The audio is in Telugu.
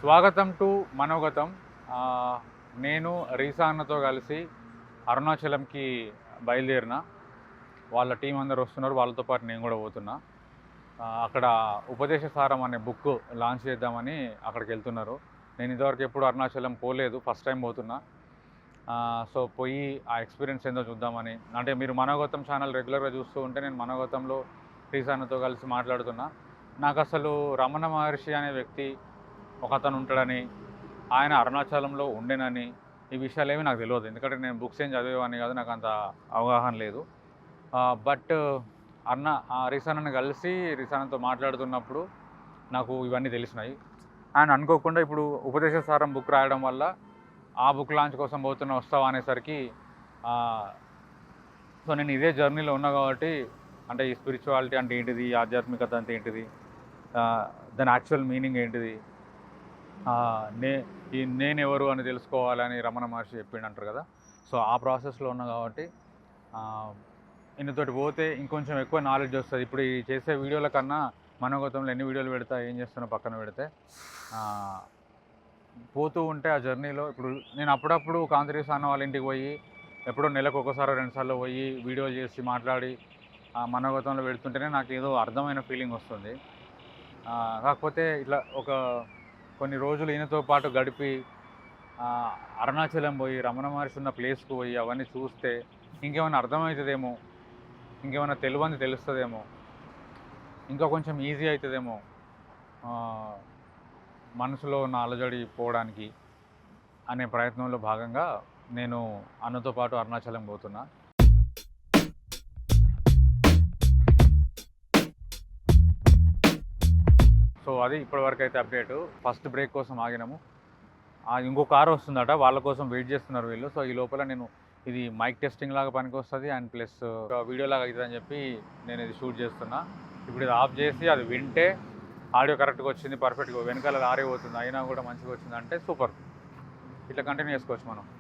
స్వాగతం టు మనోగతం. నేను రీసా అన్నతో కలిసి అరుణాచలంకి బయలుదేరిన. వాళ్ళ టీం అందరు వస్తున్నారు, వాళ్ళతో పాటు నేను కూడా పోతున్నా. అక్కడ ఉపదేశసారం అనే బుక్ లాంచ్ చేద్దామని అక్కడికి వెళ్తున్నారు. నేను ఇంతవరకు ఎప్పుడు అరుణాచలం పోలేదు, ఫస్ట్ టైం పోతున్నా. సో పోయి ఆ ఎక్స్పీరియన్స్ ఏందో చూద్దామని. అంటే మీరు మనోగతం ఛానల్ రెగ్యులర్గా చూస్తూ ఉంటే నేను మనోగతంలో రీసా అన్నతో కలిసి మాట్లాడుతున్నా. నాకు అసలు రమణ మహర్షి అనే వ్యక్తి ఒక అతను ఉంటాడని, ఆయన అరుణాచలంలో ఉండేనని, ఈ విషయాలు ఏమి నాకు తెలియదు. ఎందుకంటే నేను బుక్స్ ఏం చదివేవాడిని కాదు, నాకు అంత అవగాహన లేదు. బట్ రీసానని కలిసి రీసానతో మాట్లాడుతున్నప్పుడు నాకు ఇవన్నీ తెలిసినాయి. ఆయన అనుకోకుండా ఇప్పుడు ఉపదేశసారం బుక్ రాయడం వల్ల ఆ బుక్ లాంచ్ కోసం వస్తావా అనేసరికి, సో నేను ఇదే జర్నీలో ఉన్నా కాబట్టి, అంటే ఈ స్పిరిచువాలిటీ అంటే ఏంటిది, ఆధ్యాత్మికత అంటే ఏంటిది, దాని యాక్చువల్ మీనింగ్ ఏంటిది, నేనెవరు అని తెలుసుకోవాలని రమణ మహర్షి చెప్పిండు అంటారు కదా. సో ఆ ప్రాసెస్లో ఉన్నా కాబట్టి ఇందుతోటి పోతే ఇంకొంచెం ఎక్కువ నాలెడ్జ్ వస్తుంది. ఇప్పుడు ఈ చేసే వీడియోల కన్నా మనోగతంలో ఎన్ని వీడియోలు పెడతా, ఏం చేస్తున్నా పక్కన పెడితే, పోతూ ఉంటే ఆ జర్నీలో ఇప్పుడు నేను అప్పుడప్పుడు కాంతిరీస అన్న వాళ్ళ ఇంటికి పోయి ఎప్పుడో నెలకు ఒకసారి 2 సార్లు పోయి వీడియోలు చేసి మాట్లాడి మనోగతంలో పెడుతుంటేనే నాకు ఏదో అర్థమైన ఫీలింగ్ వస్తుంది. కాకపోతే ఇట్లా కొన్ని రోజులు ఈయనతో పాటు గడిపి అరుణాచలం పోయి రమణ మహర్షి ఉన్న ప్లేస్కు పోయి అవన్నీ చూస్తే ఇంకేమైనా అర్థమవుతుందేమో, ఇంకేమైనా తెలియని తెలుస్తుందేమో, ఇంకా కొంచెం ఈజీ అవుతుందేమో మనసులో ఉన్న అలజడి పోవడానికి అనే ప్రయత్నంలో భాగంగా నేను అన్నతో పాటు అరుణాచలం పోతున్నా. సో అది ఇప్పటివరకు అయితే అప్డేటు. ఫస్ట్ బ్రేక్ కోసం ఆగినాము. ఇంకో కారు వస్తుందట, వాళ్ళ కోసం వెయిట్ చేస్తున్నారు వీళ్ళు. సో ఈ లోపల నేను ఇది మైక్ టెస్టింగ్ లాగా పనికి వస్తుంది అండ్ ప్లస్ వీడియో లాగా అవుతుందని చెప్పి నేను ఇది షూట్ చేస్తున్నా. ఇప్పుడు ఇది ఆఫ్ చేసి అది వింటే ఆడియో కరెక్ట్గా వచ్చింది, పర్ఫెక్ట్గా వెనకాల లారీ పోతుంది, అయినా కూడా మంచిగా వచ్చిందంటే సూపర్. ఇట్లా కంటిన్యూ చేసుకోవచ్చు మనం.